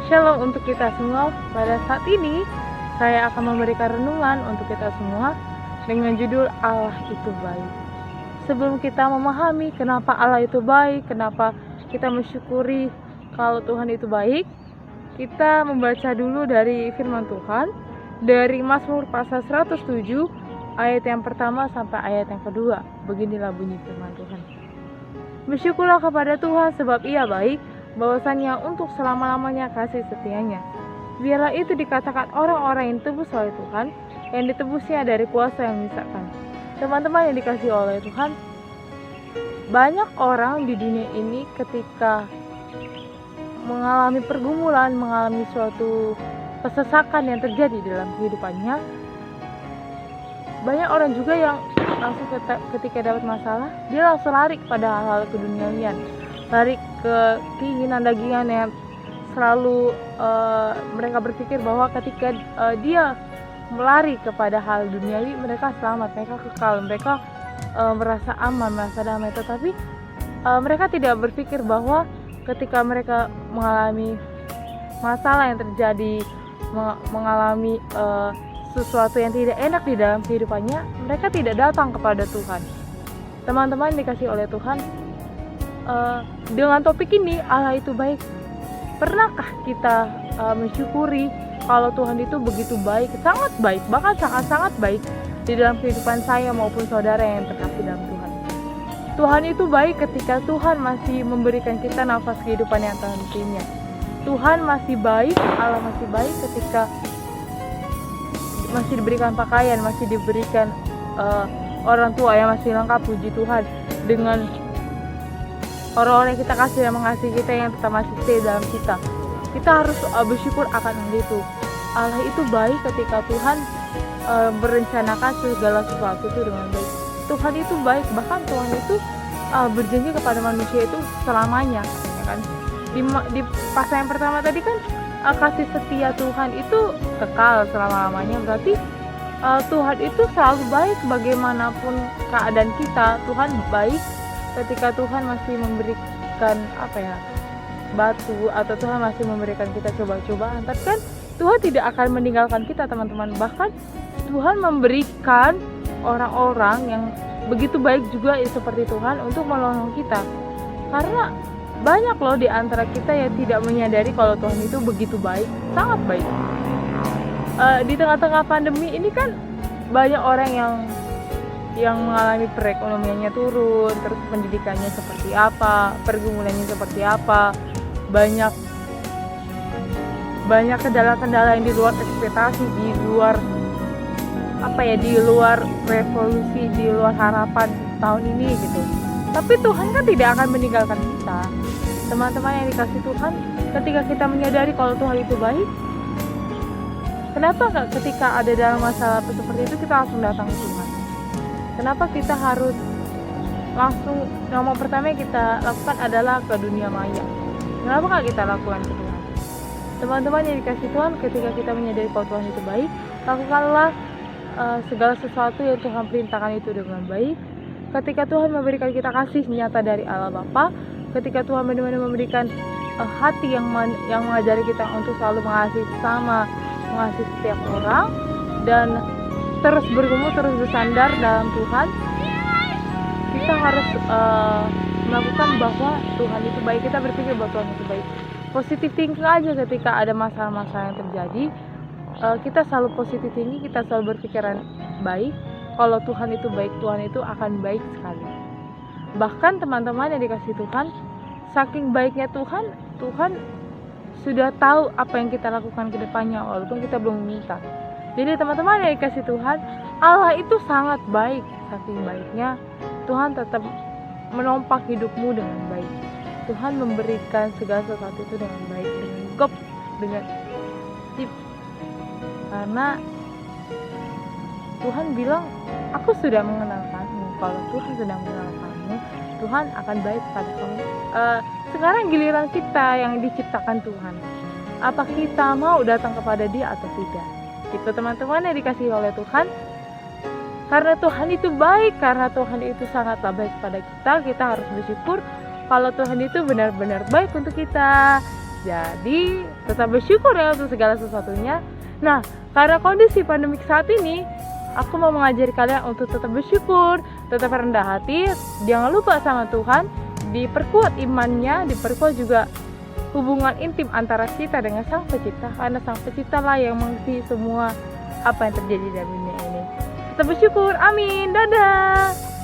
Shalom untuk kita semua. Pada saat ini saya akan memberikan renungan untuk kita semua dengan judul Allah itu baik. Sebelum kita memahami kenapa Allah itu baik, kenapa kita mensyukuri kalau Tuhan itu baik, kita membaca dulu dari firman Tuhan dari Mazmur pasal 107 ayat yang pertama sampai ayat yang kedua. Beginilah bunyi firman Tuhan. Bersyukurlah kepada Tuhan sebab Ia baik, bahwasannya untuk selama-lamanya kasih setianya. Biarlah itu dikatakan orang-orang yang ditebus oleh Tuhan, yang ditebusnya dari kuasa yang memisahkan. Teman-teman yang dikasihi oleh Tuhan, banyak orang di dunia ini ketika mengalami pergumulan, mengalami suatu kesesakan yang terjadi dalam kehidupannya, banyak orang juga yang langsung ketika dapat masalah, dia langsung lari kepada hal-hal keduniawian, lari ke keinginan dagingan yang selalu mereka berpikir bahwa ketika dia melari kepada hal duniawi, mereka selamat, mereka kekal, mereka merasa aman, merasa damai. Tetapi mereka tidak berpikir bahwa ketika mereka mengalami masalah yang terjadi, mengalami sesuatu yang tidak enak di dalam kehidupannya, mereka tidak datang kepada Tuhan. Teman-teman dikasih oleh Tuhan, dengan topik ini Allah itu baik. Pernahkah kita mensyukuri kalau Tuhan itu begitu baik, sangat baik, bahkan sangat-sangat baik di dalam kehidupan saya maupun saudara yang terkasih dalam Tuhan. Tuhan itu baik ketika Tuhan masih memberikan kita nafas kehidupan yang tentunya. Tuhan masih baik, Allah masih baik ketika masih diberikan pakaian, masih diberikan orang tua yang masih lengkap, puji Tuhan, dengan orang-orang yang kita kasih dan mengasihi kita yang tetap masih stay dalam kita. Kita harus bersyukur akan hal itu. Allah itu baik ketika Tuhan merencanakan segala sesuatu itu dengan baik. Tuhan itu baik, bahkan Tuhan itu berjanji kepada manusia itu selamanya, katanya kan. Di pasal yang pertama tadi kan kasih setia Tuhan itu kekal selama-lamanya. Berarti Tuhan itu selalu baik bagaimanapun keadaan kita. Tuhan baik ketika Tuhan masih memberikan batu, atau Tuhan masih memberikan kita coba-cobaan. Tapi kan Tuhan tidak akan meninggalkan kita, teman-teman. Bahkan Tuhan memberikan orang-orang yang begitu baik juga seperti Tuhan untuk menolong kita. Karena banyak loh di antara kita yang tidak menyadari kalau Tuhan itu begitu baik, sangat baik. Di tengah-tengah pandemi ini kan banyak orang yang mengalami perekonomiannya turun, terus pendidikannya seperti apa, pergumulannya seperti apa, banyak kendala-kendala yang di luar ekspektasi, di luar revolusi, di luar harapan tahun ini gitu. Tapi Tuhan kan tidak akan meninggalkan kita. Teman-teman yang dikasih Tuhan, ketika kita menyadari kalau Tuhan itu baik, kenapa nggak ketika ada dalam masalah seperti itu kita langsung datang ke Tuhan? Kenapa kita harus langsung, nomor pertama yang kita lakukan adalah ke dunia maya? Kenapa nggak kita lakukan ke Tuhan? Teman-teman yang dikasih Tuhan, ketika kita menyadari kalau Tuhan itu baik, lakukanlah segala sesuatu yang Tuhan perintahkan itu dengan baik. Ketika Tuhan memberikan kita kasih nyata dari Allah Bapa, ketika Tuhan benar-benar memberikan hati yang mengajari kita untuk selalu mengasihi sesama, mengasihi setiap orang, dan terus bergumul, terus bersandar dalam Tuhan, kita harus melakukan bahwa Tuhan itu baik. Kita berpikir bahwa Tuhan itu baik. Positif thinking aja ketika ada masalah-masalah yang terjadi. Kita selalu positif thinking, kita selalu berpikiran baik. Kalau Tuhan itu baik, Tuhan itu akan baik sekali. Bahkan teman-teman yang dikasih Tuhan, saking baiknya Tuhan sudah tahu apa yang kita lakukan ke depannya walaupun kita belum meminta. Jadi teman-teman yang dikasih Tuhan, Allah itu sangat baik. Saking baiknya, Tuhan tetap menompak hidupmu dengan baik. Tuhan memberikan segala sesuatu itu dengan baik, dengan gop, dengan sip. Karena Tuhan bilang, aku sudah mengenal kamu. Kalau Tuhan sudah mengenal kamu, Tuhan akan baik pada kamu. Sekarang giliran kita yang diciptakan Tuhan. Apa kita mau datang kepada Dia atau tidak? Itu teman-teman yang dikasihi oleh Tuhan. Karena Tuhan itu baik, karena Tuhan itu sangatlah baik pada kita harus bersyukur kalau Tuhan itu benar-benar baik untuk kita. Jadi tetap bersyukur ya untuk segala sesuatunya. Nah, karena kondisi pandemik saat ini, aku mau mengajari kalian untuk tetap bersyukur, tetap rendah hati, jangan lupa sama Tuhan, diperkuat imannya, diperkuat juga hubungan intim antara kita dengan Sang Pencipta, karena Sang Pencipta lah yang mengerti semua apa yang terjadi dalam dunia ini. Tetap bersyukur, amin, dadah.